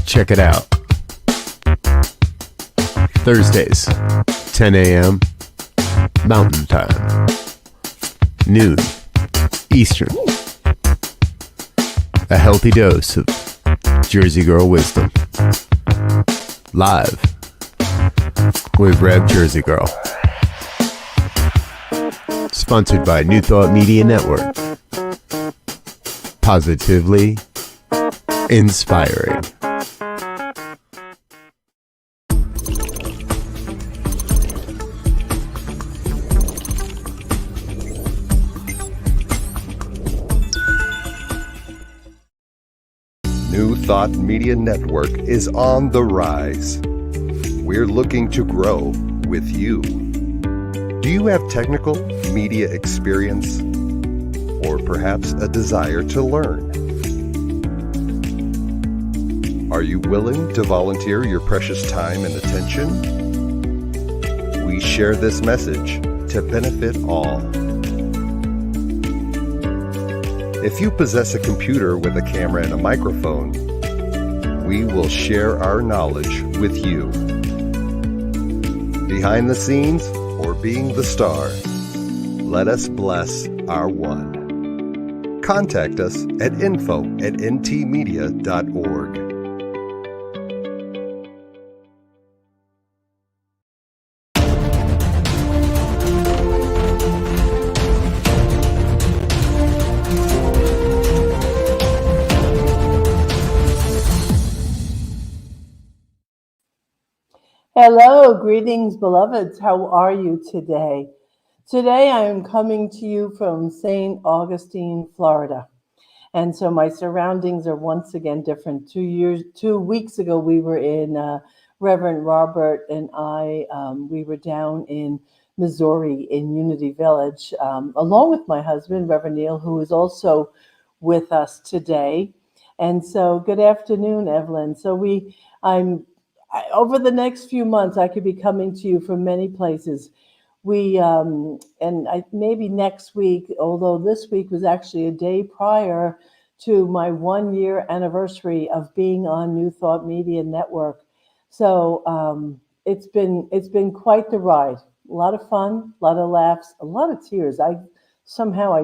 Check it out. Thursdays, 10 a.m. Mountain Time, noon Eastern. A healthy dose of Jersey Girl wisdom. Live with Rev Jersey Girl. Sponsored by New Thought Media Network. Positively inspiring. New Thought Media Network is on the rise. We're looking to grow with you. Do you have technical media experience or perhaps a desire to learn? Are you willing to volunteer your precious time and attention? We share this message to benefit all. If you possess a computer with a camera and a microphone, we will share our knowledge with you. Behind the scenes or being the star, let us bless our one. Contact us at info@ntmedia.org. Hello, greetings, beloveds. How are you today? Today I am coming to you from St. Augustine, Florida. And so my surroundings are once again different. 2 weeks ago, we were in Reverend Robert and I, we were down in Missouri in Unity Village, along with my husband, Reverend Neil, who is also with us today. And so good afternoon, Evelyn. So over the next few months, I could be coming to you from many places. Maybe next week, although this week was actually a day prior to my 1-year anniversary of being on New Thought Media Network. So it's been quite the ride. A lot of fun, a lot of laughs, a lot of tears. I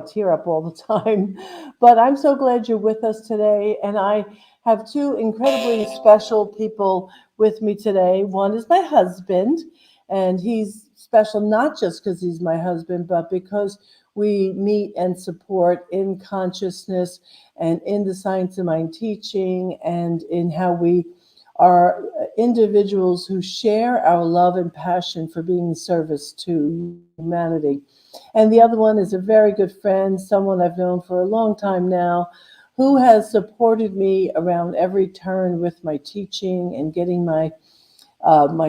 tear up all the time, but I'm so glad you're with us today. And I have two incredibly special people with me today. One is my husband, and he's special not just because he's my husband, but because we meet and support in consciousness and in the science of mind teaching and in how we are individuals who share our love and passion for being of service to humanity. And the other one is a very good friend, someone I've known for a long time now, who has supported me around every turn with my teaching and getting my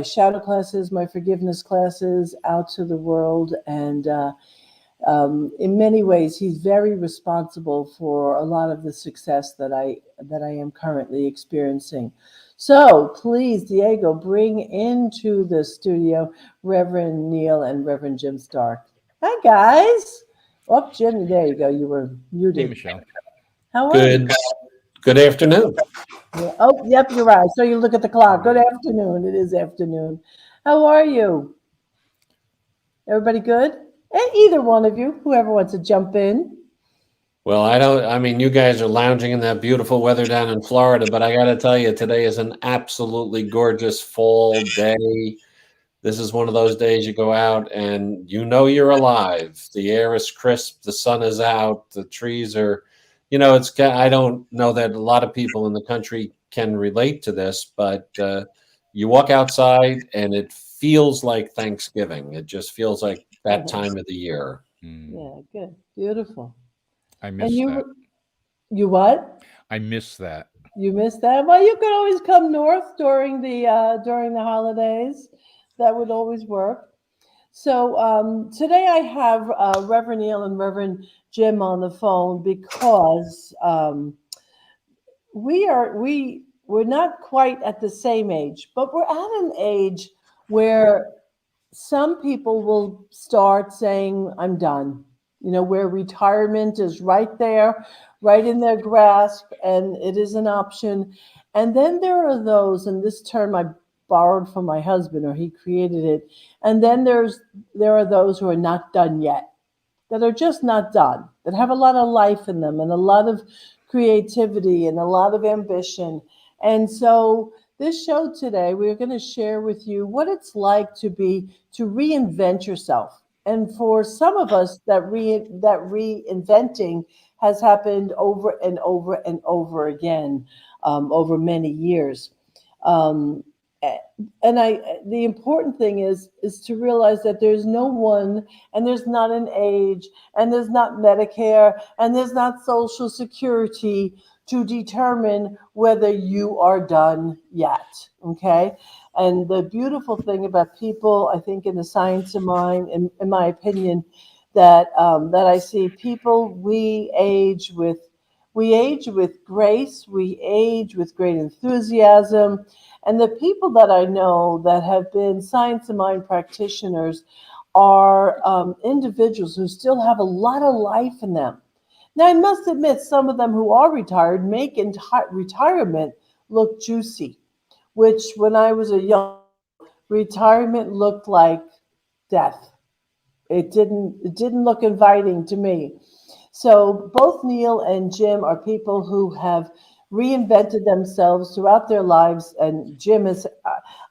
shadow classes, my forgiveness classes out to the world. And in many ways, he's very responsible for a lot of the success that I am currently experiencing. So please, Diego, bring into the studio Reverend Neil and Reverend Jim Stark. Hi, guys. Oh, Jim, there you go. You were muted. Hey, Michelle. How are you? Good afternoon. Yeah. Oh, yep, you're right. So you look at the clock. Good afternoon. It is afternoon. How are you? Everybody good? Either one of you, whoever wants to jump in. Well, you guys are lounging in that beautiful weather down in Florida, but I got to tell you, today is an absolutely gorgeous fall day. This is one of those days you go out and you know you're alive. The air is crisp. The sun is out. The trees are, I don't know that a lot of people in the country can relate to this, but you walk outside and it feels like Thanksgiving. It just feels like that time of the year. Yeah, good. Beautiful. I miss that. You what? I miss that. You miss that? Well, you could always come north during the holidays. That would always work. So today I have Reverend Neil and Reverend Jim on the phone because we're not quite at the same age, but we're at an age where some people will start saying, I'm done. Where retirement is right there, right in their grasp, and it is an option. And then there are those, and this term I borrowed from my husband, or he created it. And then there are those who are not done yet, that are just not done, that have a lot of life in them and a lot of creativity and a lot of ambition. And so this show today, we're going to share with you what it's like to reinvent yourself. And for some of us, that reinventing has happened over and over and over again, over many years. Um, and the important thing is to realize that there's no one, and there's not an age, and there's not Medicare, and there's not Social Security to determine whether you are done yet. Okay. And the beautiful thing about people, I think, in the science of mind, in my opinion, that I see people, we age with grace, we age with great enthusiasm. And the people that I know that have been science of mind practitioners are individuals who still have a lot of life in them. Now, I must admit, some of them who are retired make retirement look juicy, which when I was a young, retirement looked like death. It didn't look inviting to me. So both Neil and Jim are people who have reinvented themselves throughout their lives. And Jim is,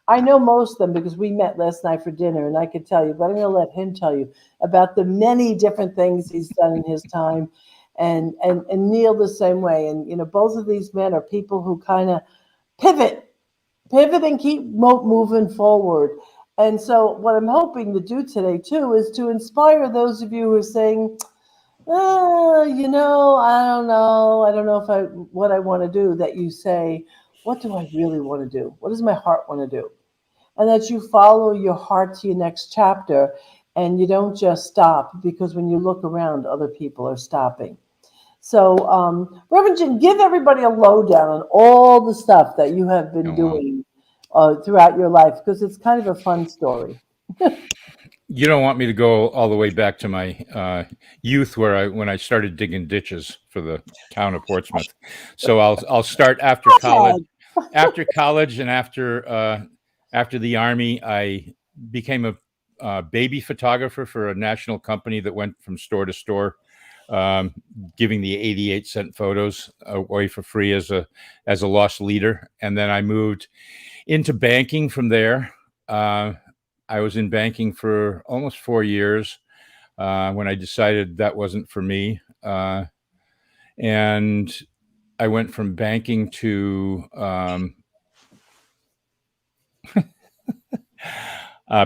I know most of them because we met last night for dinner, and I could tell you, but I'm going to let him tell you about the many different things he's done in his time. And Neil the same way. And, both of these men are people who kind of pivot and keep moving forward. And so what I'm hoping to do today too is to inspire those of you who are saying, I don't know what I want to do, that you say, what do I really want to do? What does my heart want to do? And that you follow your heart to your next chapter, and you don't just stop, because when you look around, other people are stopping. So, Reverend Jim, give everybody a lowdown on all the stuff that you have been doing throughout your life, because it's kind of a fun story. You don't want me to go all the way back to my youth, when I started digging ditches for the town of Portsmouth. So I'll start after college. After college and after the Army, I became a baby photographer for a national company that went from store to store, giving the 88-cent photos away for free as a lost leader. And then I moved into banking from there. I was in banking for almost 4 years when I decided that wasn't for me. And I went from banking to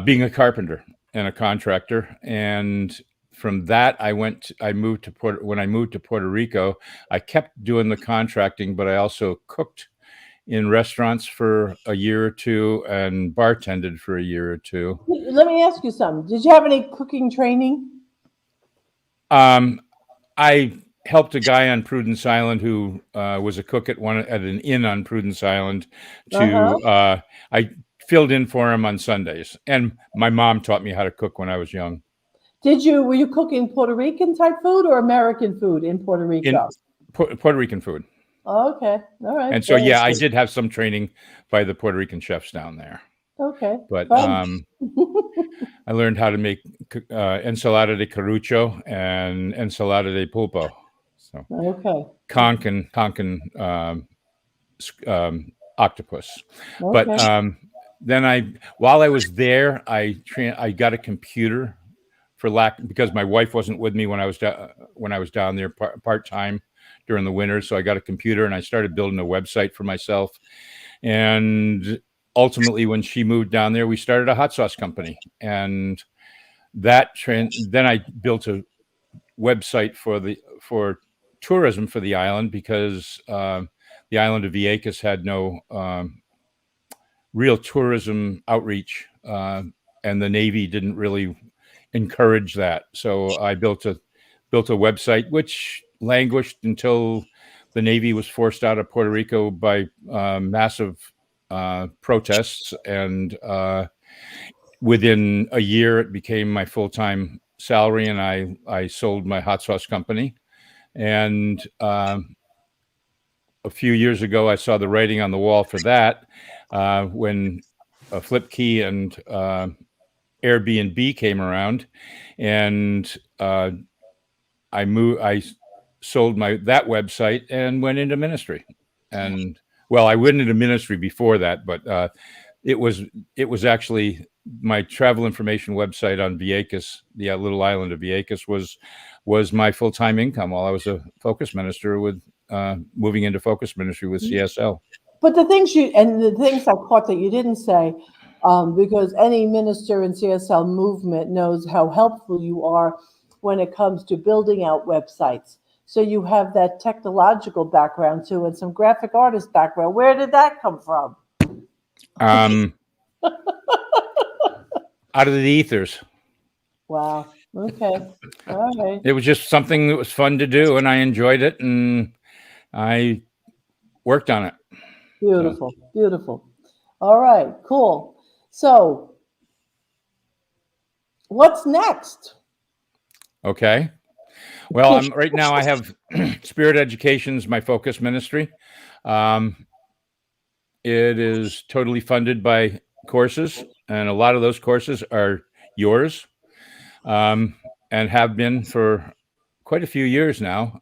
being a carpenter and a contractor. And from that, when I moved to Puerto Rico, I kept doing the contracting, but I also cooked in restaurants for a year or two and bartended for a year or two. Let me ask you something. Did you have any cooking training? I helped a guy on Prudence Island who was a cook at an inn on Prudence Island. I filled in for him on Sundays, and my mom taught me how to cook when I was young. Were you cooking Puerto Rican type food or American food in Puerto Rico? Puerto Rican food. Oh, okay. All right. And so, yeah, I did have some training by the Puerto Rican chefs down there. Okay. But I learned how to make ensalada de carucho and ensalada de pulpo. So okay. Conch octopus. Okay. But then while I was there, I got a computer because my wife wasn't with me when I was down there part-time during the winter. So I got a computer and I started building a website for myself. And ultimately, when she moved down there, we started a hot sauce company. And then I built a website for tourism for the island, because the island of Vieques had no real tourism outreach, and the Navy didn't really encourage that. So I built a website which languished until the Navy was forced out of Puerto Rico by massive protests, and within a year it became my full-time salary, and I sold my hot sauce company And a few years ago, I saw the writing on the wall for that when Flipkey and Airbnb came around, and I sold that website and went into ministry. And well, I went into ministry before that, but it was actually my travel information website on Vieques, the little island of Vieques, was my full-time income while I was a focus minister with moving into focus ministry with CSL. But the things I caught that you didn't say, because any minister in CSL movement knows how helpful you are when it comes to building out websites. So you have that technological background too, and some graphic artist background. Where did that come from? Out of the ethers. Wow. Okay. All right. It was just something that was fun to do, and I enjoyed it, and I worked on it. Beautiful. Beautiful. All right. Cool. So what's next? Okay. Well, right now I have Spirit Education's my focus ministry. It is totally funded by courses, and a lot of those courses are yours, and have been for quite a few years now.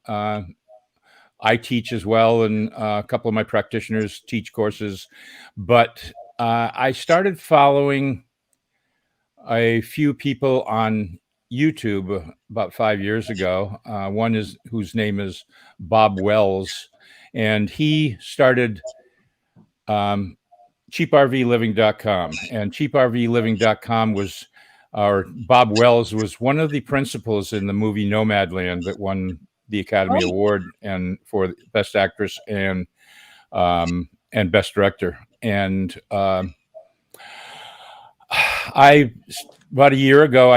I teach as well, and a couple of my practitioners teach courses, but I started following a few people on YouTube about 5 years ago. One whose name is Bob Wells, and he started cheaprvliving.com, and cheaprvliving.com Bob Wells was one of the principals in the movie Nomadland that won the Academy Award and for Best Actress and Best Director. And about a year ago,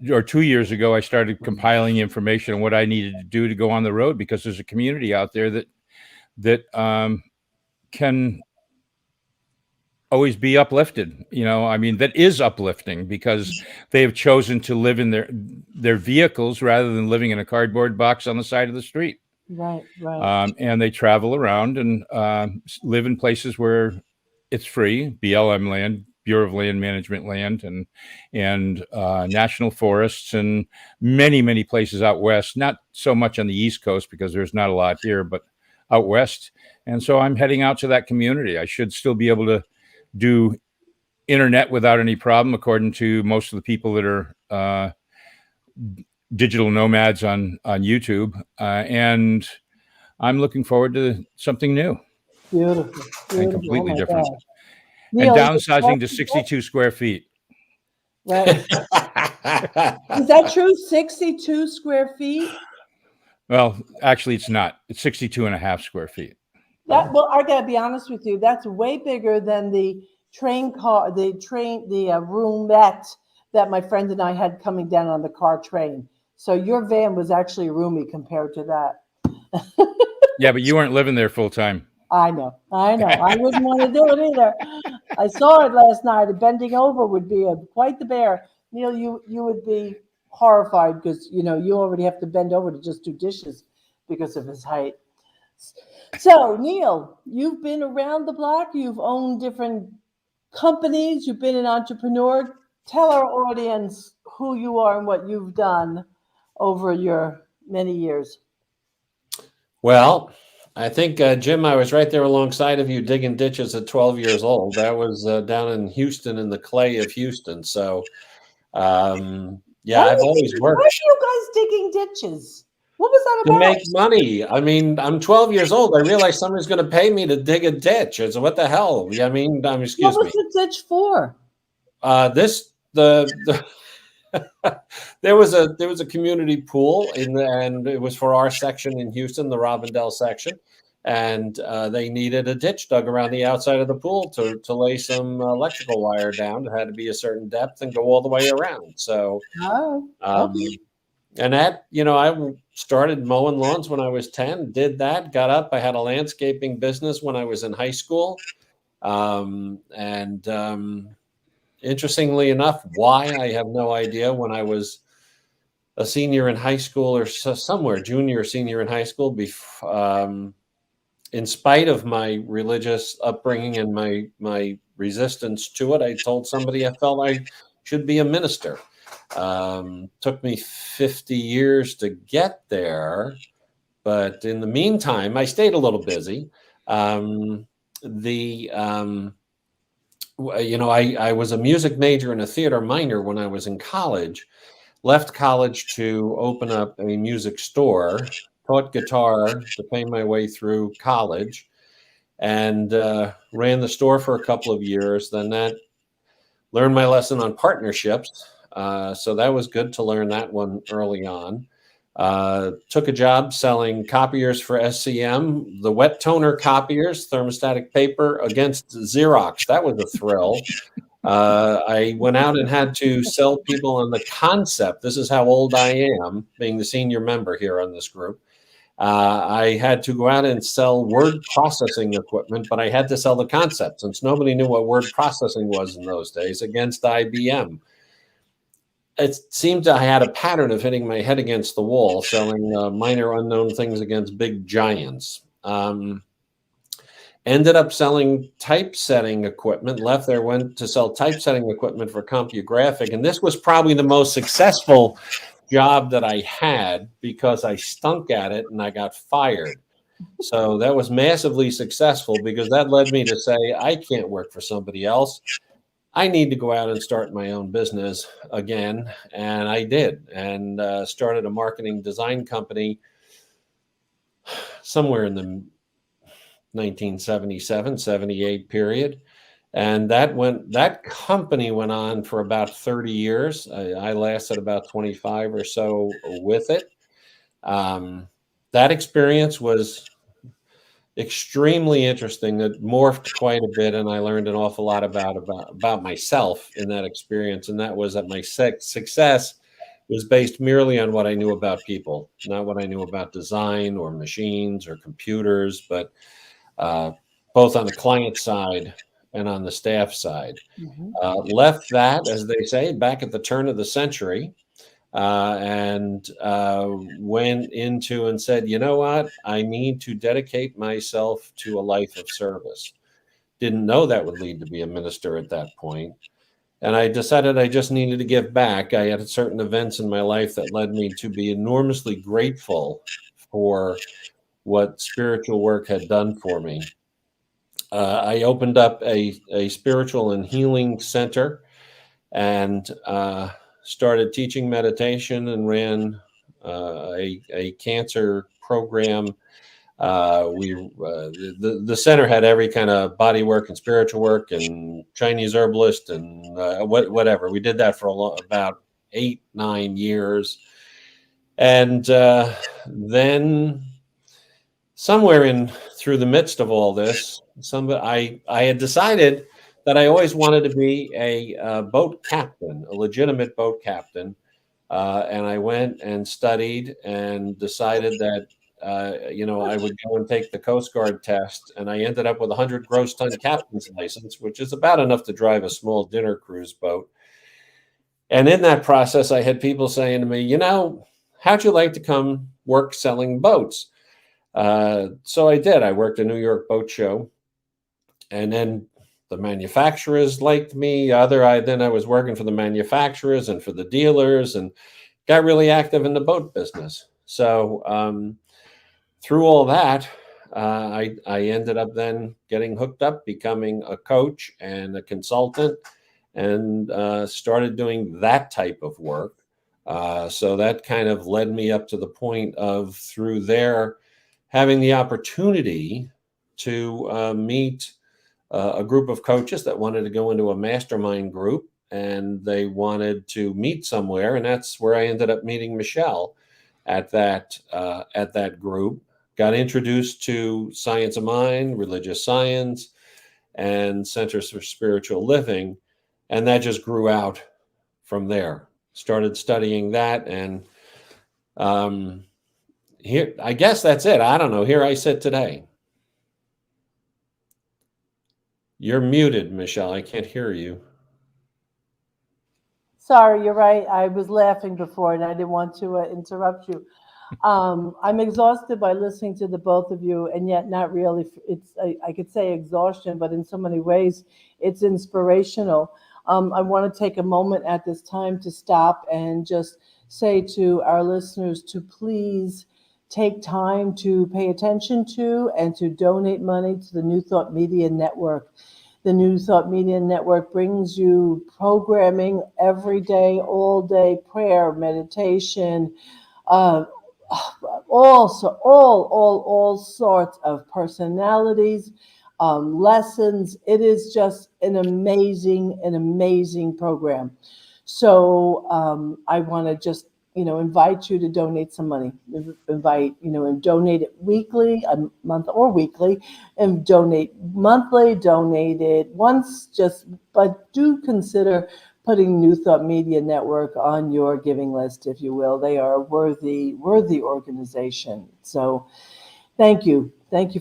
or 2 years ago, I started compiling information on what I needed to do to go on the road, because there's a community out there that can always be uplifted. That is uplifting, because they have chosen to live in their vehicles rather than living in a cardboard box on the side of the street. Right. And they travel around and live in places where it's free, BLM land, Bureau of Land Management land, and national forests, and many, many places out west. Not so much on the East Coast, because there's not a lot here, but out west. And so I'm heading out to that community. I should still be able to do internet without any problem, according to most of the people that are digital nomads on YouTube. And I'm looking forward to something new. Beautiful. And completely different. God. And Neil, downsizing to 62 square feet. Right. Is that true? 62 square feet? Well, actually, it's not. It's 62 and a half square feet. Well, I gotta be honest with you. That's way bigger than the roomette that my friend and I had coming down on the car train. So your van was actually roomy compared to that. Yeah, but you weren't living there full time. I know. I wouldn't want to do it either. I saw it last night. Bending over would be quite the bear. Neil, you would be horrified, because you already have to bend over to just do dishes because of his height. So, Neil, you've been around the block. You've owned different companies. You've been an entrepreneur. Tell our audience who you are and what you've done over your many years. Well, I think, Jim, I was right there alongside of you digging ditches at 12 years old. That was down in Houston, in the clay of Houston. So, I've always worked. Why are you guys digging ditches? What was that about? To make money. I mean, I'm 12 years old. I realized somebody's going to pay me to dig a ditch. So what the hell? I mean, excuse me. What was the ditch for? There was a community pool and it was for our section in Houston, the Robindel section, and they needed a ditch dug around the outside of the pool to lay some electrical wire down. It had to be a certain depth and go all the way around. So, okay. And that, I started mowing lawns when I was 10, did that, got up. I had a landscaping business when I was in high school. Interestingly enough, why, I have no idea. When I was a senior in high school or somewhere, junior or senior in high school, in spite of my religious upbringing and my resistance to it, I told somebody I felt I should be a minister. Took me 50 years to get there, but in the meantime, I stayed a little busy. I was a music major and a theater minor when I was in college. Left college to open up a music store, taught guitar to pay my way through college, and ran the store for a couple of years. Then that learned my lesson on partnerships. So that was good to learn that one early on. Took a job selling copiers for SCM, the wet toner copiers, thermostatic paper against Xerox. That was a thrill. I went out and had to sell people on the concept. This is how old I am, being the senior member here on this group. I had to go out and sell word processing equipment, but I had to sell the concept since nobody knew what word processing was in those days against IBM. It seemed I had a pattern of hitting my head against the wall, selling minor unknown things against big giants. Ended up selling typesetting equipment, left there, went to sell typesetting equipment for CompuGraphic. And this was probably the most successful job that I had because I stunk at it and I got fired. So that was massively successful because that led me to say, I can't work for somebody else. I need to go out and start my own business again. And I did, and started a marketing design company somewhere in the 1977, 78 period. And that company went on for about 30 years. I lasted about 25 or so with it. That experience was extremely interesting. That morphed quite a bit, and I learned an awful lot about myself in that experience. And that was that my success was based merely on what I knew about people, not what I knew about design or machines or computers, but both on the client side and on the staff side. Left that, as they say, back at the turn of the century, and went into and said, you know what, I need to dedicate myself to a life of service. Didn't know that would lead to be a minister at that point. And I decided I just needed to give back. I had certain events in my life that led me to be enormously grateful for what spiritual work had done for me. I opened up a spiritual and healing center and started teaching meditation and ran a cancer program. The center had every kind of body work and spiritual work and Chinese herbalist and whatever. We did that for about 8-9 years. And then somewhere through the midst of all this, I had decided that I always wanted to be a boat captain, a legitimate boat captain. And I went and studied and decided that, I would go and take the Coast Guard test. And I ended up with a 100 gross ton captain's license, which is about enough to drive a small dinner cruise boat. And in that process, I had people saying to me, how'd you like to come work selling boats? So I did. I worked a New York boat show, and then the manufacturers liked me. Then I was working for the manufacturers and for the dealers, and got really active in the boat business. So through all that, I ended up then getting hooked up, becoming a coach and a consultant, and started doing that type of work. So that kind of led me up to the point of, through there, having the opportunity to meet a group of coaches that wanted to go into a mastermind group, and they wanted to meet somewhere. And that's where I ended up meeting Michelle at that group. Got introduced to Science of Mind, Religious Science, and Centers for Spiritual Living. And that just grew out from there. Started studying that, and here, I guess that's it. I don't know. Here I sit today. You're muted, Michelle. I can't hear you. Sorry, you're right. I was laughing before and I didn't want to interrupt you. I'm exhausted by listening to the both of you, and yet not really. I could say exhaustion, but in so many ways, it's inspirational. I want to take a moment at this time to stop and just say to our listeners to please take time to pay attention to and to donate money to the New Thought Media Network. The New Thought Media Network brings you programming every day, all day, prayer, meditation, uh, all sorts of personalities, lessons. It is just an amazing program. So I want to just invite you to donate some money. And donate it weekly, a month or weekly, and donate monthly. Donate it once, but do consider putting New Thought Media Network on your giving list, if you will. They are a worthy organization. So thank you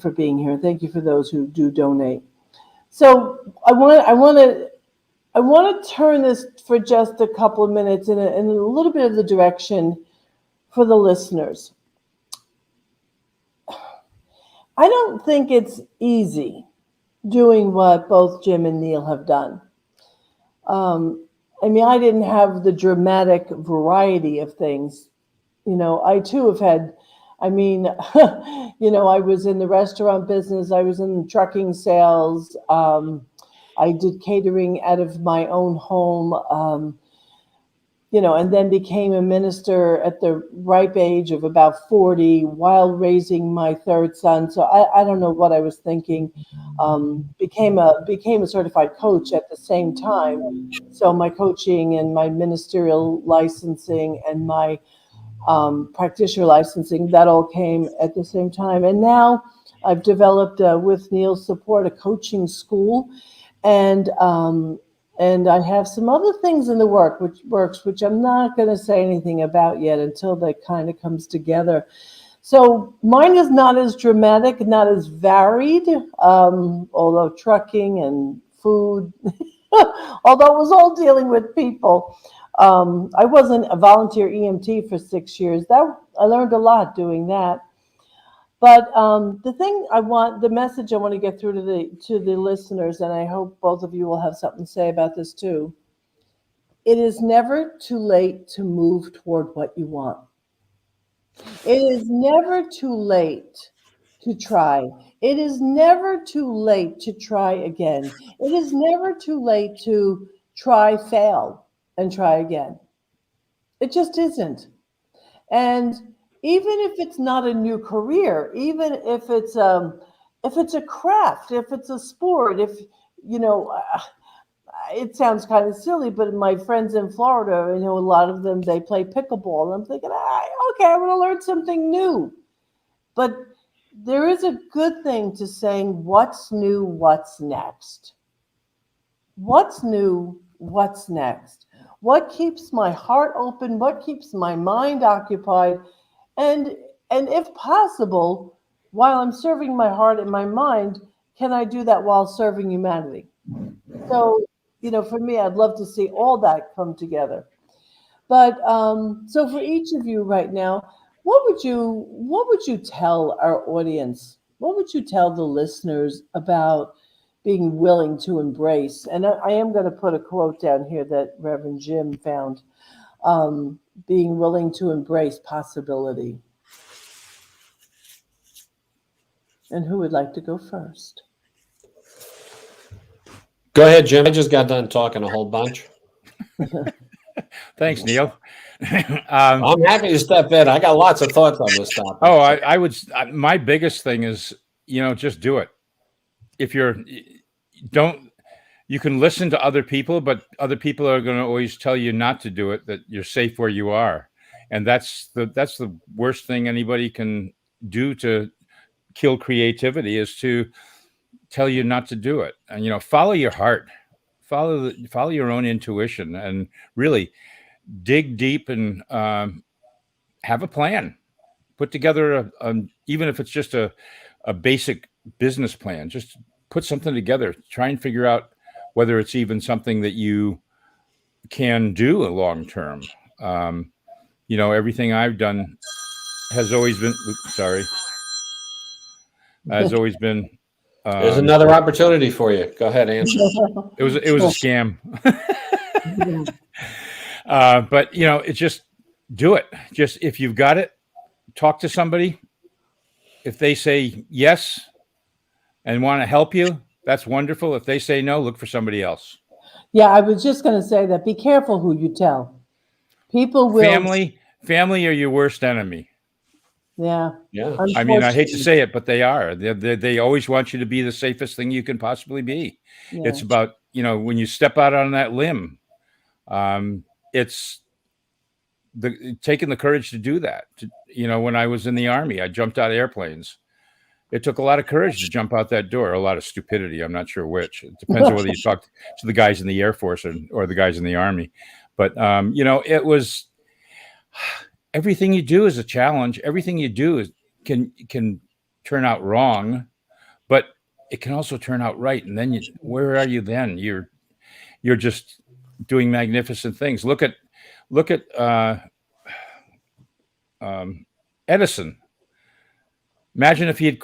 for being here. Thank you for those who do donate. So I want to turn this for just a couple of minutes in a little bit of the direction for the listeners. I don't think it's easy doing what both Jim and Neil have done. I didn't have the dramatic variety of things. I too have had, I was in the restaurant business, I was in trucking sales, I did catering out of my own home, and then became a minister at the ripe age of about 40 while raising my third son. So I don't know what I was thinking. Became a certified coach at the same time. So my coaching and my ministerial licensing and my practitioner licensing, that all came at the same time. And now I've developed, with Neil's support, a coaching school, and I have some other things in the works, which I'm not going to say anything about yet until that kind of comes together. So mine is not as dramatic, not as varied, although trucking and food, although it was all dealing with people. I wasn't a volunteer EMT for 6 years. I learned a lot doing that. But the message I want to get through to the listeners, and I hope both of you will have something to say about this too. It is never too late to move toward what you want. It is never too late to try. It is never too late to try again. It is never too late to try, fail, and try again. It just isn't. And even if it's not a new career, even if it's a craft, if it's a sport, it sounds kind of silly, but my friends in Florida, a lot of them, they play pickleball. And I'm thinking, okay, I want to learn something new. But there is a good thing to saying, what's new, what's next? What's new, what's next? What keeps my heart open? What keeps my mind occupied? And if possible, while I'm serving my heart and my mind, can I do that while serving humanity? So, for me, I'd love to see all that come together. But so for each of you right now, what would you tell our audience? What would you tell the listeners about being willing to embrace? And I am going to put a quote down here that Reverend Jim found. Being willing to embrace possibility. And who would like to go first? Go ahead, Jim. I just got done talking a whole bunch. Thanks, Neil. I'm happy to step in. I got lots of thoughts on this topic. Oh, I would. My biggest thing is, just do it. If you can listen to other people, but other people are going to always tell you not to do it, that you're safe where you are. And that's the worst thing anybody can do to kill creativity, is to tell you not to do it. And, follow your heart, follow your own intuition, and really dig deep and have a plan. Put together even if it's just a basic business plan, just put something together. Try and figure out whether it's even something that you can do long term. Everything I've done has always been has always been. There's another opportunity for you. Go ahead, answer. It was a scam. But it's just do it. Just if you've got it, talk to somebody. If they say yes and want to help you, that's wonderful. If they say no, look for somebody else. Yeah, I was just going to say that. Be careful who you tell. People will. Family are your worst enemy. Yeah. I mean, I hate to say it, but they are. They always want you to be the safest thing you can possibly be. Yeah. It's about, when you step out on that limb, it's taking the courage to do that. When I was in the Army, I jumped out of airplanes. It took a lot of courage to jump out that door, a lot of stupidity. I'm not sure which. It depends on whether you talk to the guys in the Air Force or the guys in the Army. But, it was... Everything you do is a challenge. Everything you do can turn out wrong, but it can also turn out right. And then where are you then? You're just doing magnificent things. Look at Edison. Imagine if he had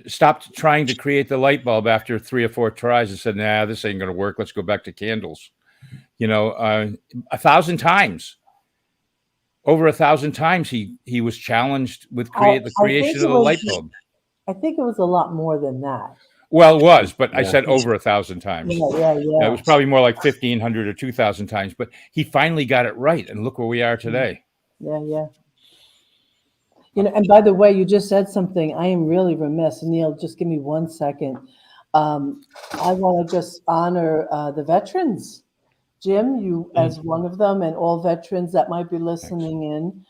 stopped trying to create the light bulb after 3 or 4 tries and said, "Nah, this ain't going to work. Let's go back to candles." 1,000 times. Over 1,000 times he was challenged with the creation of the light bulb. I think it was a lot more than that. Well, it was, but I said over 1,000 times. Yeah. It was probably more like 1,500 or 2,000 times, but he finally got it right, and look where we are today. Yeah. And by the way, you just said something. I am really remiss. Neil, just give me 1 second. I want to just honor the veterans. Jim, you as one of them, and all veterans that might be listening in.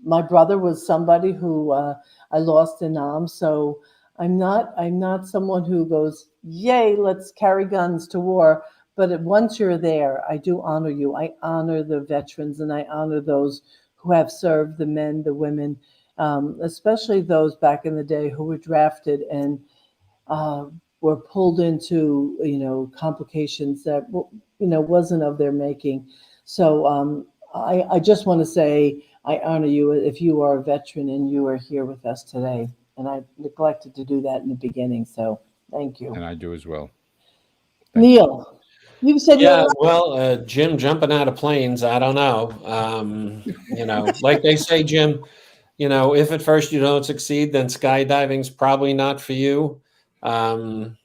My brother was somebody who I lost in Nam, so I'm not someone who goes, "Yay, let's carry guns to war." But once you're there, I do honor you. I honor the veterans, and I honor those who have served, the men, the women, especially those back in the day who were drafted and were pulled into complications that wasn't of their making. So I just want to say I honor you if you are a veteran and you are here with us today. And I neglected to do that in the beginning. So thank you. And I do as well. Neil, you said Jim jumping out of planes. I don't know. Like they say, Jim, if at first you don't succeed, then skydiving's probably not for you. Or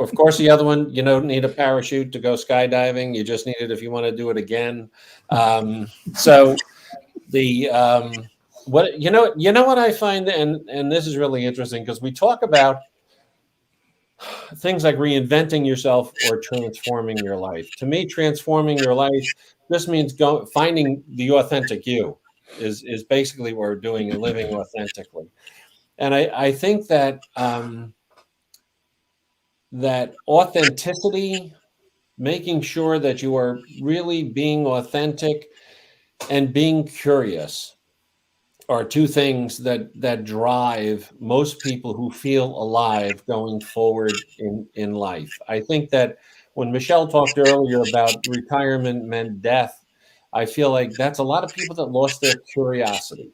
of course the other one, you don't need a parachute to go skydiving. You just need it if you want to do it again. What I find, and this is really interesting because we talk about things like reinventing yourself or transforming your life. To me, transforming your life just means finding the authentic you is basically what we're doing and living authentically. And I think that that authenticity, making sure that you are really being authentic and being curious are two things that drive most people who feel alive going forward in life. I think that when Michelle talked earlier about retirement meant death, I feel like that's a lot of people that lost their curiosity.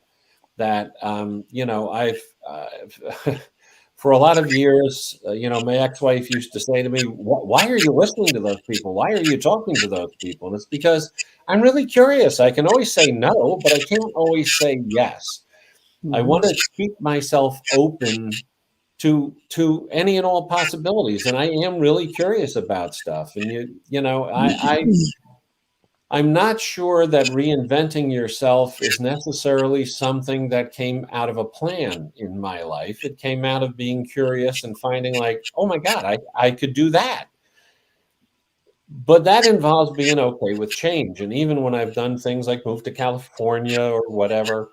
That, I've for a lot of years, my ex-wife used to say to me, "Why are you listening to those people? Why are you talking to those people?" And it's because I'm really curious. I can always say no, but I can't always say yes. I want to keep myself open to any and all possibilities, and I am really curious about stuff. And I'm not sure that reinventing yourself is necessarily something that came out of a plan in my life. It came out of being curious and finding like, oh my God, I could do that. But that involves being okay with change. And even when I've done things like move to California or whatever,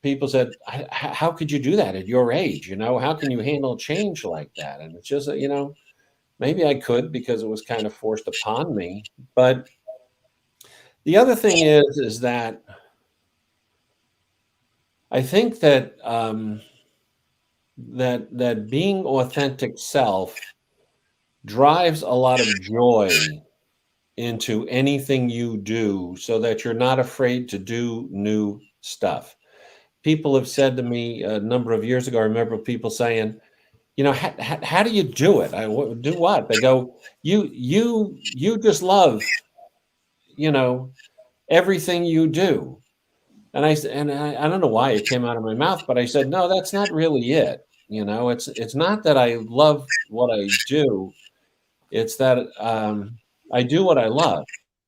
people said, how could you do that at your age? How can you handle change like that? And it's just, maybe I could because it was kind of forced upon me. But the other thing is that I think that that being authentic self drives a lot of joy into anything you do so that you're not afraid to do new stuff. People have said to me a number of years ago, I remember people saying, you know, how do you do it? Do what? They go, you just love, you know, everything you do. And I don't know why it came out of my mouth, but I said, no, that's not really it. You know, it's not that I love what I do. It's that I do what I love,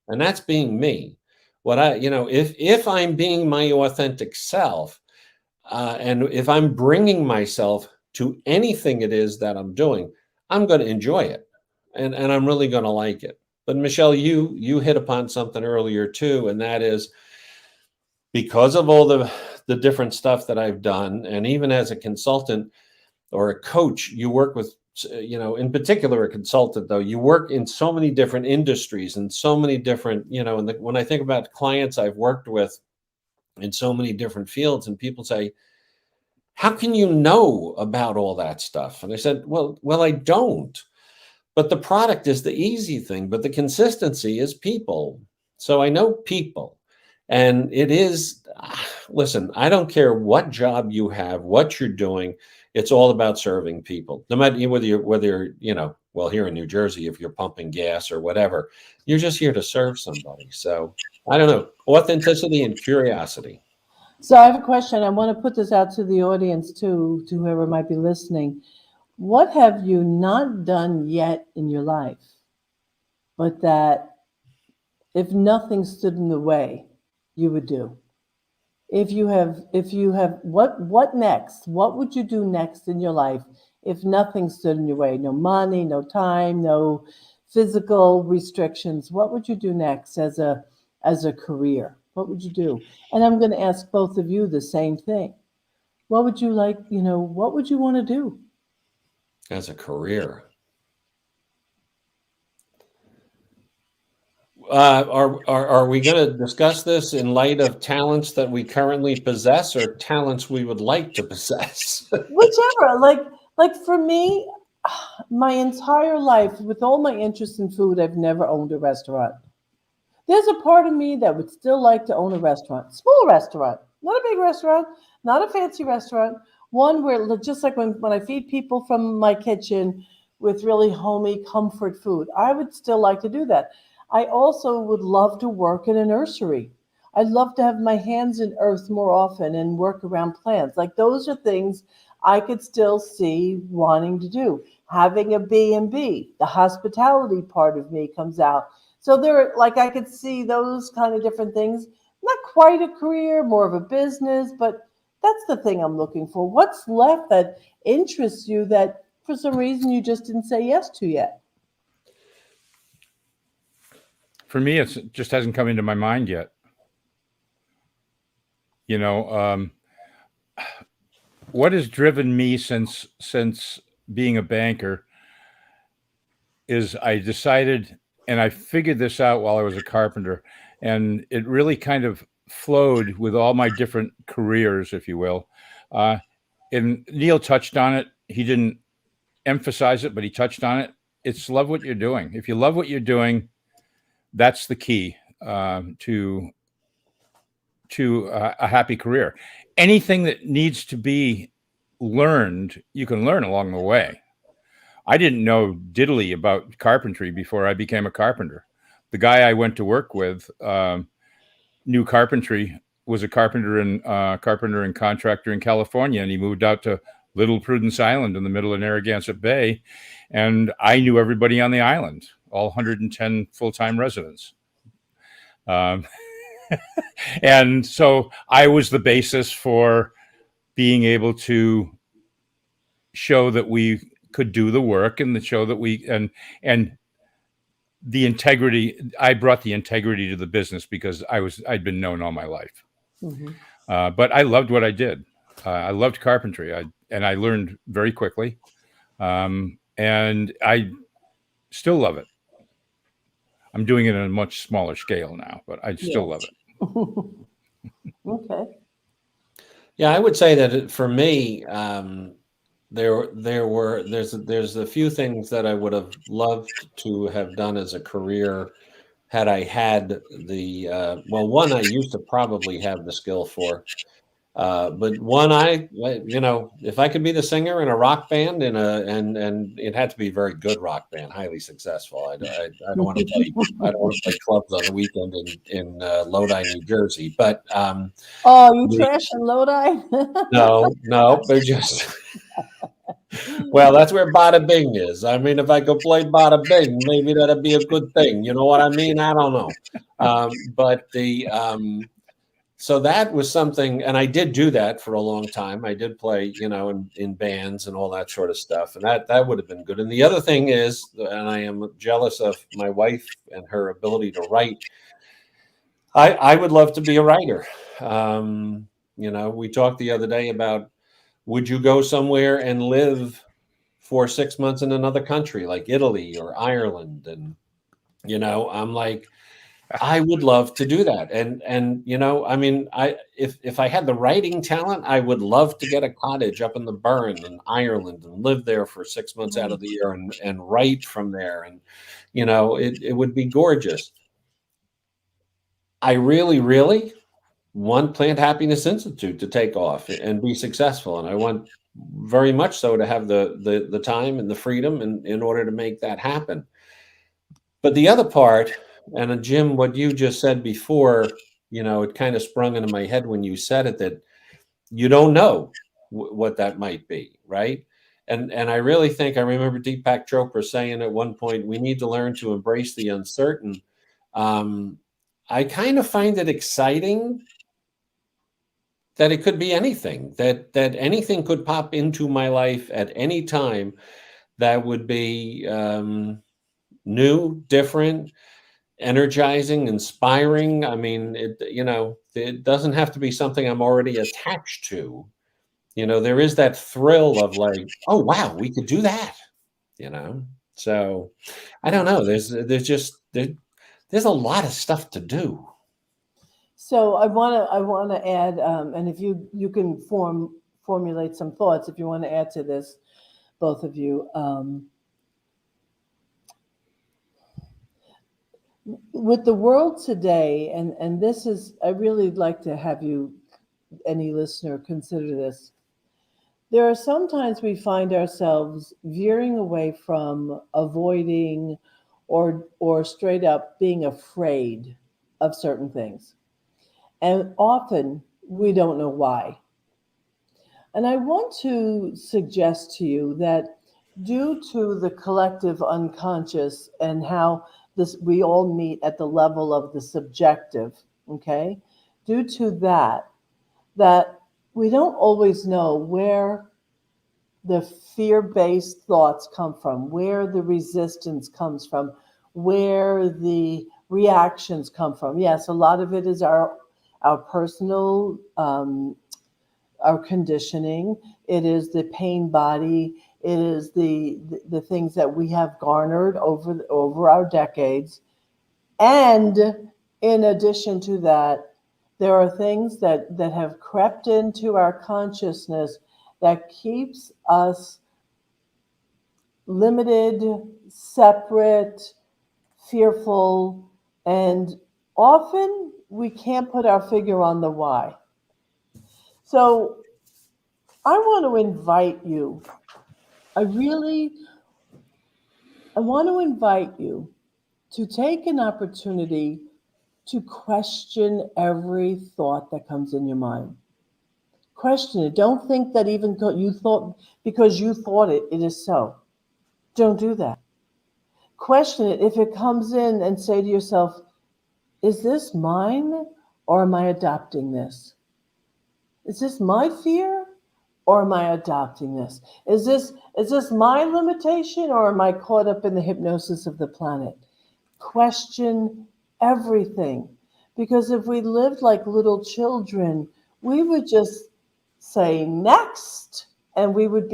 and that's being me. What I, you know, if I'm being my authentic self, and if I'm bringing myself to anything it is that I'm doing, I'm going to enjoy it, and I'm really going to like it. But Michelle, you hit upon something earlier too, and that is because of all the different stuff that I've done, and even as a consultant or a coach, you work with, you know, in particular a consultant though, you work in so many different industries and so many different, you know, and when I think about clients I've worked with in so many different fields, and people say, how can you know about all that stuff? And I said, well, I don't. But the product is the easy thing, but the consistency is people. So I know people. And it is, listen, I don't care what job you have, what you're doing. It's all about serving people. No matter whether you're, you know, well, here in New Jersey, if you're pumping gas or whatever, you're just here to serve somebody. So I don't know, authenticity and curiosity. So I have a question. I want to put this out to the audience too, to whoever might be listening. What have you not done yet in your life, but that if nothing stood in the way, you would do? If you have, what next? What would you do next in your life if nothing stood in your way? No money, no time, no physical restrictions. What would you do next as a career? What would you do? And I'm going to ask both of you the same thing. What would you like, you know, what would you want to do? As a career. Are we going to discuss this in light of talents that we currently possess or talents we would like to possess? Whichever. Like for me, my entire life, with all my interest in food, I've never owned a restaurant. There's a part of me that would still like to own a restaurant, small restaurant, not a big restaurant, not a fancy restaurant, one where, just like when I feed people from my kitchen with really homey comfort food, I would still like to do that. I also would love to work in a nursery. I'd love to have my hands in earth more often and work around plants. Like those are things I could still see wanting to do. Having a B&B, the hospitality part of me comes out. So like I could see those kind of different things. Not quite a career, more of a business, but that's the thing I'm looking for. What's left that interests you that for some reason you just didn't say yes to yet? For me, it just hasn't come into my mind yet. You know, what has driven me since being a banker is I decided, and I figured this out while I was a carpenter, and it really kind of flowed with all my different careers, if you will. And Neil touched on it. He didn't emphasize it, but he touched on it. It's love what you're doing. If you love what you're doing, that's the key to a happy career. Anything that needs to be learned, you can learn along the way. I didn't know diddly about carpentry before I became a carpenter. The guy I went to work with knew carpentry, was a carpenter and contractor in California, and he moved out to Little Prudence Island in the middle of Narragansett Bay, and I knew everybody on the island, all 110 full-time residents. And so I was the basis for being able to show that we could do the work, and the show that we and the integrity. I brought the integrity to the business because I'd been known all my life. Mm-hmm. But I loved what I did. I loved carpentry. I learned very quickly, and I still love it. I'm doing it on a much smaller scale now, but I still love it. Okay. Yeah, I would say that for me, there's a few things that I would have loved to have done as a career had I had the well, one I used to probably have the skill for. But one, if I could be the singer in a rock band and it had to be a very good rock band, highly successful. I don't want to play. I don't want to play clubs on the weekend in Lodi, New Jersey. But Oh, you trash and Lodi? no, but just well, that's where bada bing is. I mean, if I could play bada bing, maybe that'd be a good thing. You know what I mean? I don't know. But so that was something, and I did do that for a long time. I did play, in bands and all that sort of stuff, and that would have been good. And the other thing is, and I am jealous of my wife and her ability to write. I would love to be a writer. We talked the other day about, would you go somewhere and live for 6 months in another country like Italy or Ireland? And I'm like, I would love to do that. And I mean, if I had the writing talent, I would love to get a cottage up in the Burren in Ireland and live there for 6 months out of the year and write from there. And, it would be gorgeous. I really, really want Plant Happiness Institute to take off and be successful. And I want very much so to have the time and the freedom in order to make that happen. But the other part, and Jim, what you just said before, it kind of sprung into my head when you said it, that you don't know what that might be, right? And I really think I remember Deepak Chopra saying at one point, we need to learn to embrace the uncertain. I kind of find it exciting that it could be anything, that anything could pop into my life at any time that would be new, different, energizing, inspiring. I mean, it doesn't have to be something I'm already attached to. There is that thrill of like, oh wow, we could do that. So I don't know. There's a lot of stuff to do. So I want to add, and if you can formulate some thoughts if you want to add to this, both of you. With the world today, and this is, I really like to have you, any listener, consider this. There are sometimes we find ourselves veering away from, avoiding, or straight up being afraid of certain things. And often we don't know why. And I want to suggest to you that due to the collective unconscious and how we all meet at the level of the subjective, okay? Due to that we don't always know where the fear-based thoughts come from, where the resistance comes from, where the reactions come from. Yes, a lot of it is our personal, our conditioning. It is the pain body. It is the things that we have garnered over our decades. And in addition to that, there are things that have crept into our consciousness that keeps us limited, separate, fearful, and often we can't put our figure on the why. So I want to invite you. I want to invite you to take an opportunity to question every thought that comes in your mind. Question it. Don't think that even you thought, because you thought it is so. Don't do that. Question it. If it comes in, and say to yourself, is this mine or am I adopting this? Is this my fear or am I adopting this? Is this my limitation or am I caught up in the hypnosis of the planet? Question everything. Because if we lived like little children, we would just say next, and we would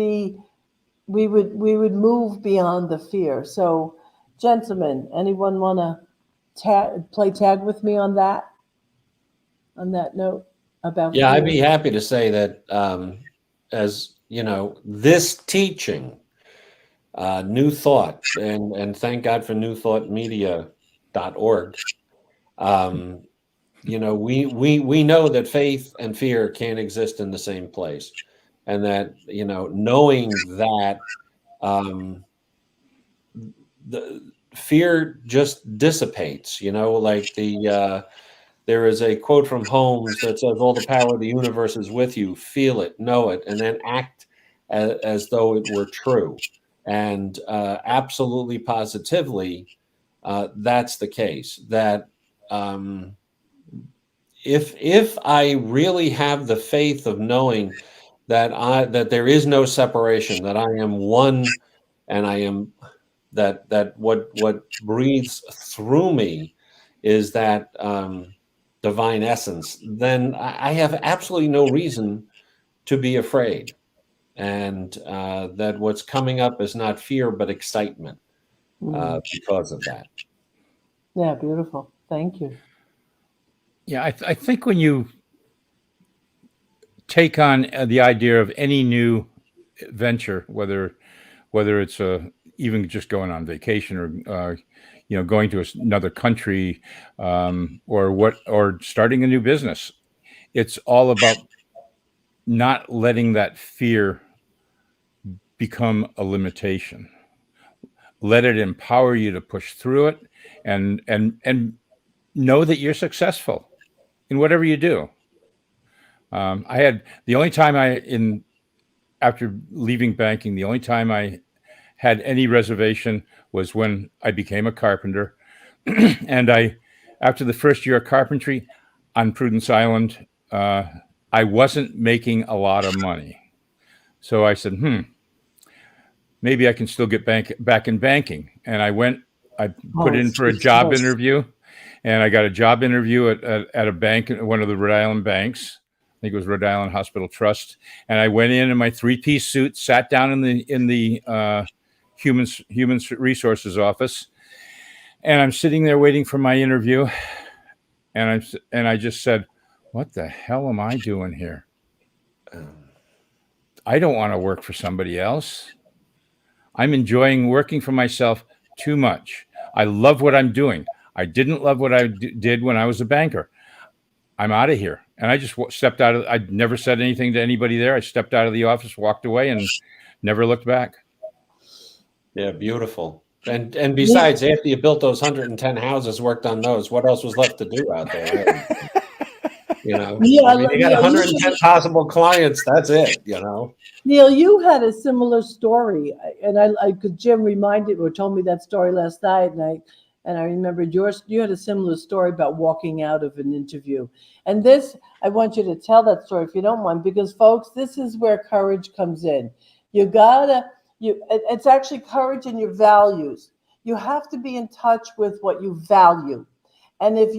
move beyond the fear. So, gentlemen, anyone want to play tag with me on that? On that note about yeah, fear? I'd be happy to say that as this teaching, New Thought, and thank God for newthoughtmedia.org. We know that faith and fear can't exist in the same place, and that knowing that the fear just dissipates. Like there is a quote from Holmes that says, "All the power of the universe is with you. Feel it, know it, and then act as though it were true." And absolutely, positively, that's the case. That if I really have the faith of knowing that there is no separation, that I am one, and I am that what breathes through me is that divine essence, then I have absolutely no reason to be afraid, and that what's coming up is not fear but excitement because of that. Yeah, beautiful. Thank you. Yeah, I think when you take on the idea of any new venture, whether it's even just going on vacation or going to another country, or starting a new business, it's all about not letting that fear become a limitation. Let it empower you to push through it, and know that you're successful in whatever you do. I had the only time after leaving banking, the only time I had any reservation was when I became a carpenter. And after the first year of carpentry on Prudence Island, I wasn't making a lot of money. So I said, maybe I can still get back in banking. And I put in for a job interview, and I got a job interview at a bank, one of the Rhode Island banks. I think it was Rhode Island Hospital Trust. And I went in my 3-piece suit, sat down in the human resources office, and I'm sitting there waiting for my interview. And I just said, what the hell am I doing here? I don't want to work for somebody else. I'm enjoying working for myself too much. I love what I'm doing. I didn't love what I did when I was a banker. I'm out of here. And I just stepped out I never said anything to anybody there. I stepped out of the office, walked away, and never looked back. Yeah, beautiful. And besides, after you built those 110 houses, worked on those, what else was left to do out there? Right? You got 110 possible clients. That's it. Neil, you had a similar story, and I could. Jim reminded or told me that story last night, and I remembered yours. You had a similar story about walking out of an interview, and I want you to tell that story if you don't mind, because folks, this is where courage comes in. It's actually courage in your values. You have to be in touch with what you value, and if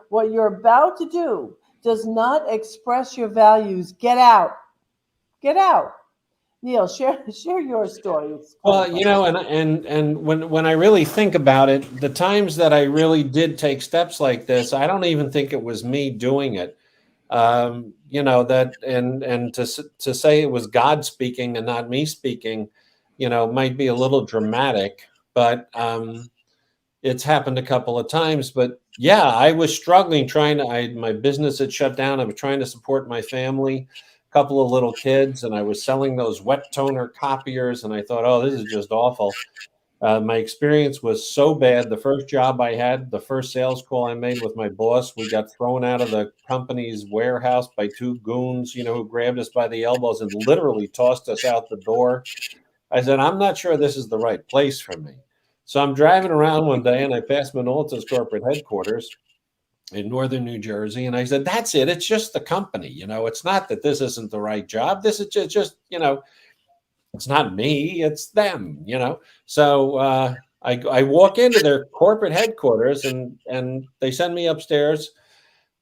what you're about to do does not express your values, get out. Get out. Neil, share your story. Well, and when I really think about it, the times that I really did take steps like this, I don't even think it was me doing it. That and to say it was God speaking and not me speaking, might be a little dramatic, but it's happened a couple of times. But yeah, I was struggling my business had shut down. I was trying to support my family, a couple of little kids, and I was selling those wet toner copiers. And I thought, oh, this is just awful. My experience was so bad. The first job I had, the first sales call I made with my boss, we got thrown out of the company's warehouse by 2 goons, who grabbed us by the elbows and literally tossed us out the door. I said, I'm not sure this is the right place for me. So I'm driving around one day, and I passed Minolta's corporate headquarters in northern New Jersey, and I said, that's it. It's just the company. It's not that this isn't the right job. This is just it's not me, it's them, So I walk into their corporate headquarters, and they send me upstairs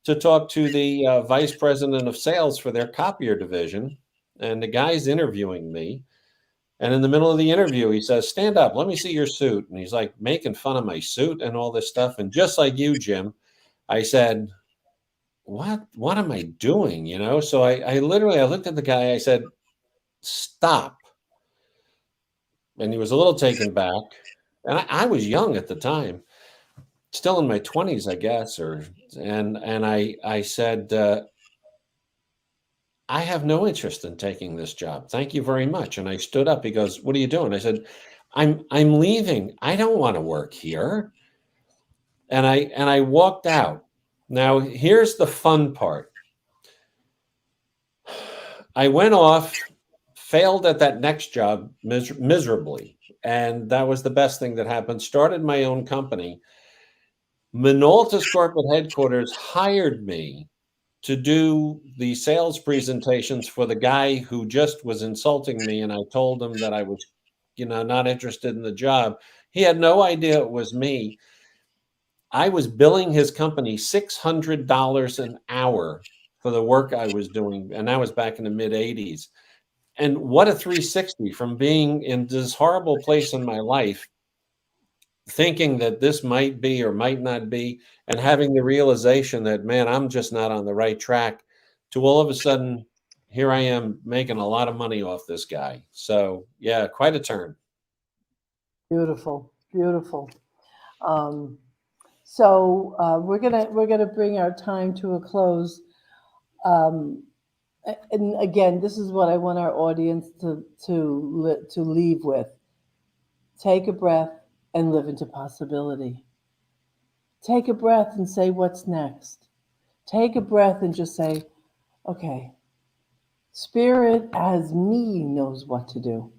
to talk to the vice president of sales for their copier division. And the guy's interviewing me. And in the middle of the interview, he says, stand up, let me see your suit. And he's like making fun of my suit and all this stuff. And just like you, Jim, I said, what am I doing? So I literally looked at the guy. I said, stop. And he was a little taken back. And I was young at the time, still in my 20s, I guess. And I said, I have no interest in taking this job. Thank you very much. And I stood up. He goes, what are you doing? I said, I'm leaving. I don't want to work here. And I walked out. Now, here's the fun part. I went off, failed at that next job miserably. And that was the best thing that happened. Started my own company. Minolta's corporate headquarters hired me to do the sales presentations for the guy who just was insulting me. And I told him that I was, not interested in the job. He had no idea it was me. I was billing his company $600 an hour for the work I was doing. And that was back in the mid 80s. And what a 360 from being in this horrible place in my life, thinking that this might be or might not be, and having the realization that, man, I'm just not on the right track, to all of a sudden, here I am making a lot of money off this guy. So yeah, quite a turn. Beautiful, beautiful. So we're gonna bring our time to a close. And again, this is what I want our audience to leave with. Take a breath and live into possibility. Take a breath and say, what's next? Take a breath and just say, okay, Spirit as me knows what to do.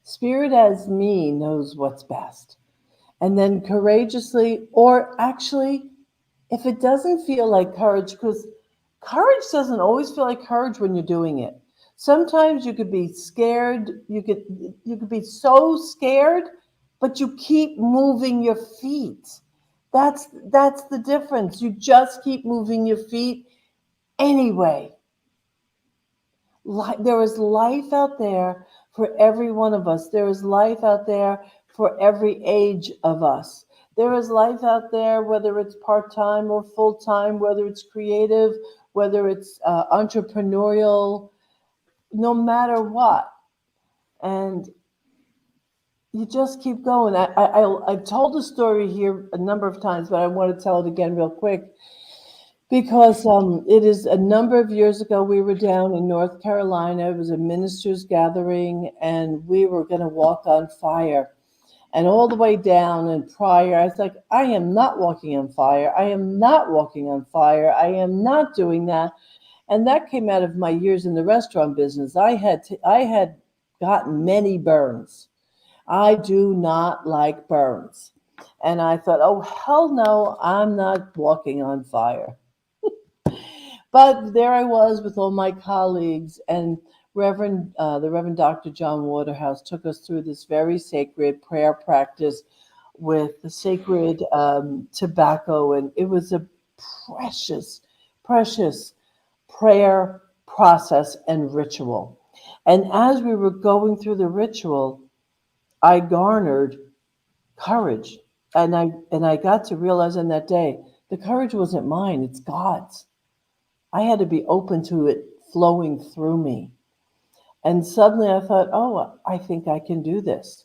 Spirit as me knows what's best. And then courageously, or actually, if it doesn't feel like courage, because courage doesn't always feel like courage when you're doing it. Sometimes you could be scared. You could be so scared, but you keep moving your feet. That's the difference. You just keep moving your feet anyway. There is life out there for every one of us. There is life out there for every age of us. There is life out there, whether it's part-time or full-time, whether it's creative, whether it's entrepreneurial, no matter what. And you just keep going. I've told the story here a number of times, but I want to tell it again real quick because it is a number of years ago. We were down in North Carolina. It was a ministers' gathering, and we were going to walk on fire. And all the way down and prior, I was like, I am not walking on fire. I am not walking on fire. I am not doing that. And that came out of my years in the restaurant business. I had gotten many burns. I do not like burns. And I thought, oh, hell no, I'm not walking on fire. But there I was with all my colleagues, and the Reverend Dr. John Waterhouse took us through this very sacred prayer practice with the sacred tobacco. And it was a precious, precious prayer process and ritual. And as we were going through the ritual, I garnered courage. And I got to realize on that day, the courage wasn't mine, it's God's. I had to be open to it flowing through me. And suddenly I thought, oh, I think I can do this.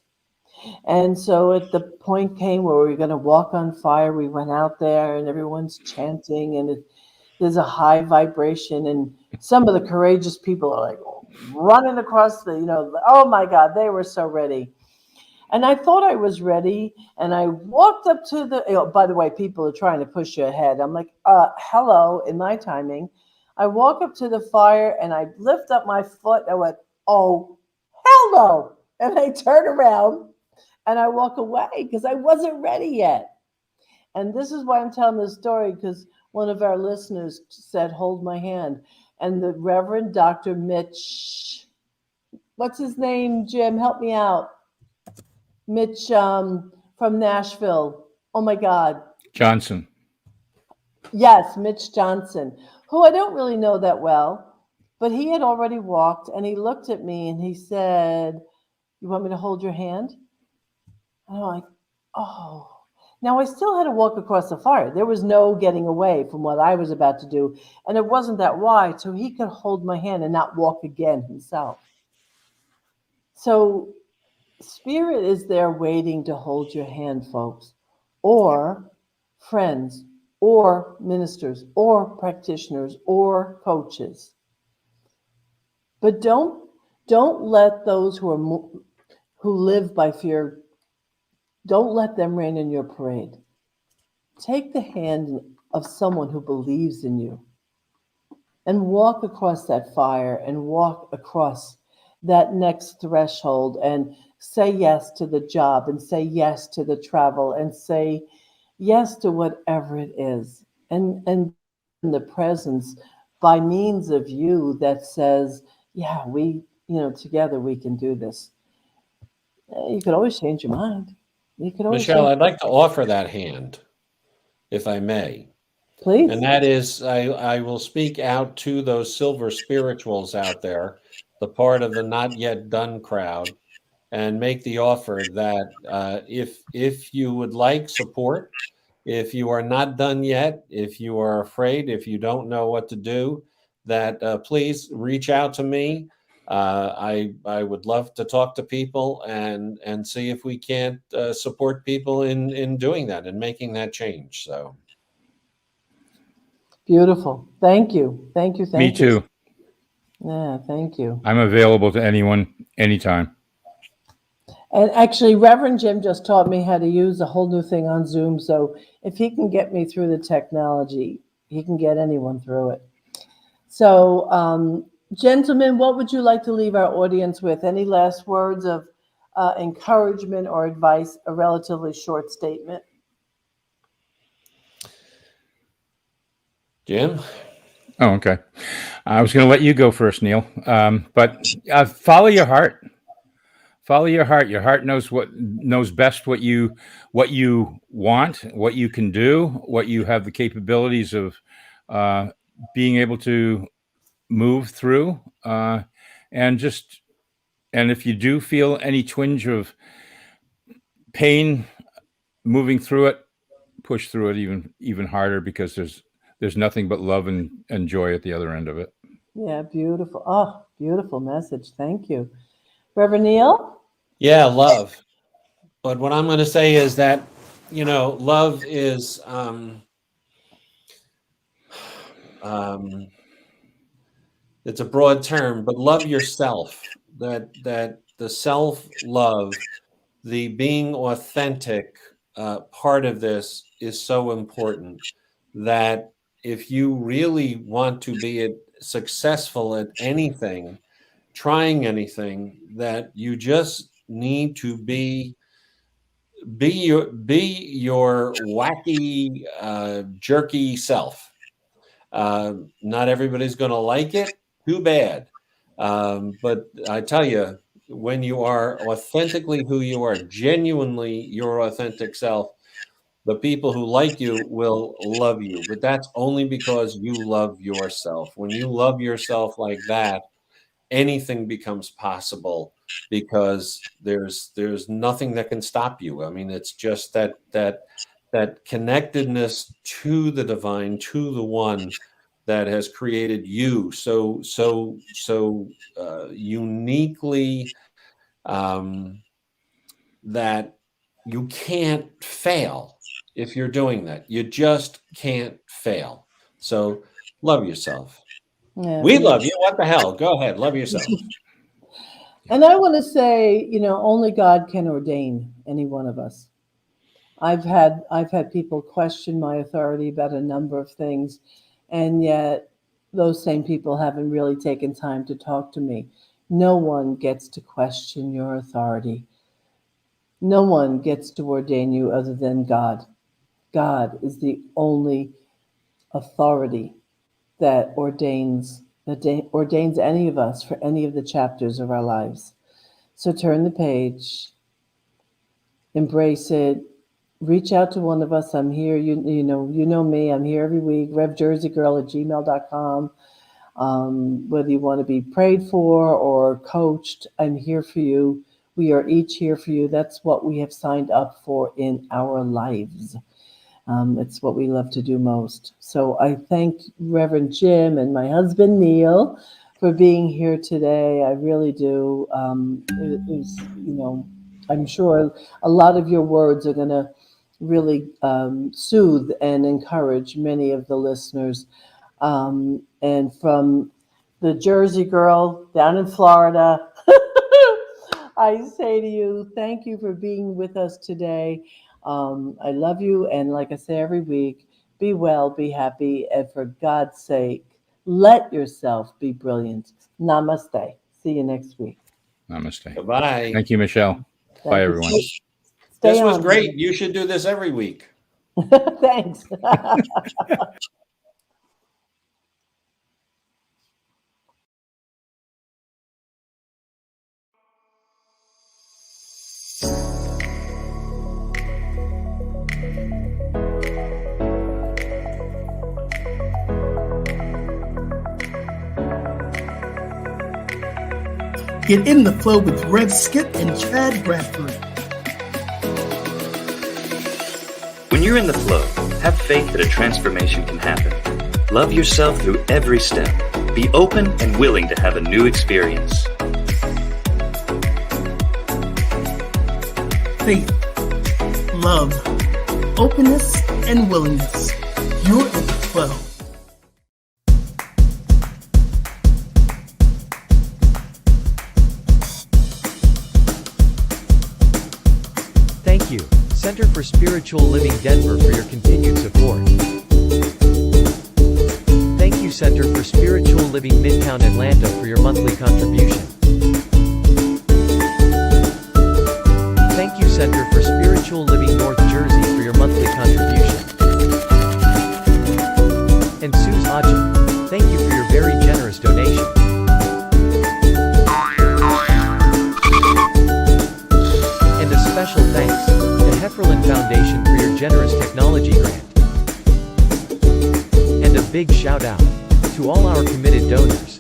And so at the point came where we were going to walk on fire. We went out there and everyone's chanting and there's a high vibration. And some of the courageous people are like running across oh my God, they were so ready. And I thought I was ready. And I walked up to by the way, people are trying to push you ahead. I'm like, hello, in my timing. I walk up to the fire and I lift up my foot. I went, oh, hell no. And I turn around and I walk away because I wasn't ready yet. And this is why I'm telling this story, because one of our listeners said, hold my hand. And the Reverend Dr. Mitch, what's his name, Jim? Help me out. Mitch from Nashville. Oh my God. Johnson. Yes, Mitch Johnson, who I don't really know that well, but he had already walked and he looked at me and he said, you want me to hold your hand? And I'm like, oh. Now I still had to walk across the fire. There was no getting away from what I was about to do. And it wasn't that wide, so he could hold my hand and not walk again himself. So Spirit is there waiting to hold your hand, folks, or friends, or ministers, or practitioners, or coaches. But don't let those who live by fear, don't let them rain in your parade. Take the hand of someone who believes in you and walk across that fire and walk across that next threshold and say yes to the job and say yes to the travel and say yes to whatever it is. And in the presence by means of you that says, yeah, together we can do this. You could always change your mind. You could always Michelle, change. I'd like to offer that hand, if I may. Please. And that is, I will speak out to those silver spirituals out there, the part of the not yet done crowd, and make the offer that if you would like support, if you are not done yet, if you are afraid, if you don't know what to do, that please reach out to me. I would love to talk to people and see if we can't support people in doing that and making that change. So Beautiful. Thank you. Thank you. Me Thank you. too. Yeah, thank you. I'm available to anyone, anytime. And actually, Reverend Jim just taught me how to use a whole new thing on Zoom. So if he can get me through the technology, he can get anyone through it. So, gentlemen, what would you like to leave our audience with? Any last words of encouragement or advice? A relatively short statement. Jim? Oh, okay. I was going to let you go first, Neil. But follow your heart. Follow your heart. Your heart knows best what you want, what you can do, what you have the capabilities of being able to move through, and if you do feel any twinge of pain moving through it, push through it even harder, because there's nothing but love and joy at the other end of it. Yeah, beautiful. Oh, beautiful message. Thank you. Reverend Neil? Yeah, love. But what I'm going to say is that, love is it's a broad term, but love yourself. That the self-love, the being authentic part of this is so important, that if you really want to be successful at anything, trying anything, that you just need to be your wacky, jerky self. Not everybody's going to like it. Too bad. But I tell you, when you are authentically who you are, genuinely your authentic self, the people who like you will love you. But that's only because you love yourself. When you love yourself like that, anything becomes possible, because there's nothing that can stop you. I mean, it's just that connectedness to the divine, to the one that has created you so uniquely, that you can't fail if you're doing that. You just can't fail. So love yourself. Yeah, We love you. What the hell? Go ahead. Love yourself. And I want to say, only God can ordain any one of us. I've had people question my authority about a number of things, and yet those same people haven't really taken time to talk to me. No one gets to question your authority. No one gets to ordain you other than God. God is the only authority that ordains any of us for any of the chapters of our lives. So turn the page, embrace it, reach out to one of us. I'm here. You know me. I'm here every week. revjerseygirl@gmail.com. Whether you want to be prayed for or coached, I'm here for you. We are each here for you. That's what we have signed up for in our lives. It's what we love to do most. So I thank Reverend Jim and my husband Neil for being here today. I really do. It was, I'm sure a lot of your words are going to really soothe and encourage many of the listeners. And from the Jersey girl down in Florida, I say to you, thank you for being with us today. I love you. And like I say every week, be well, be happy, and for God's sake, let yourself be brilliant. Namaste. See you next week. Namaste. Goodbye. Thank you, Michelle. Bye, everyone. This was great. You should do this every week. Thanks. Get in the flow with Rev Skip and Chad Bradford. When you're in the flow, have faith that a transformation can happen. Love yourself through every step. Be open and willing to have a new experience. Faith, love, openness, and willingness. You're in the flow. Thank you, Center for Spiritual Living Denver, for your continued support. Thank you, Center for Spiritual Living Midtown Atlanta, for your monthly contribution. Thank you, Center for Spiritual Living North Jersey, for your monthly contribution. And Suze Ajit, thank you for your very generous donation. And a special thanks to Hefferland Foundation for your generous technology grant. And a big shout out to all our committed donors.